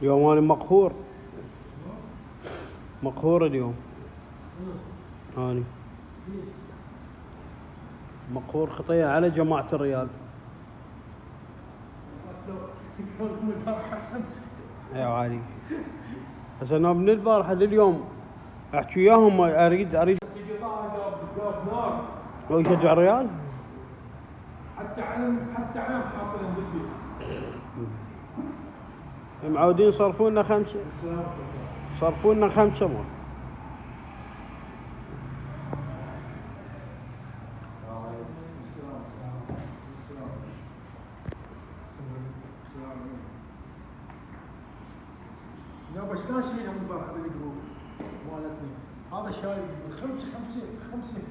اليوم أنا مقهور اليوم. أنا مقهور خطية على جماعة الريال. يا علي هسه انا من البارحة لليوم احكي وياهم اريد هو يشجع الريال حتى علم حاطينهم بالبيت. معودين يصرفوا لنا 5 مرة. لا بس كان شيء من البارحة بالجروب مالتني هذا الشاي 5 5 5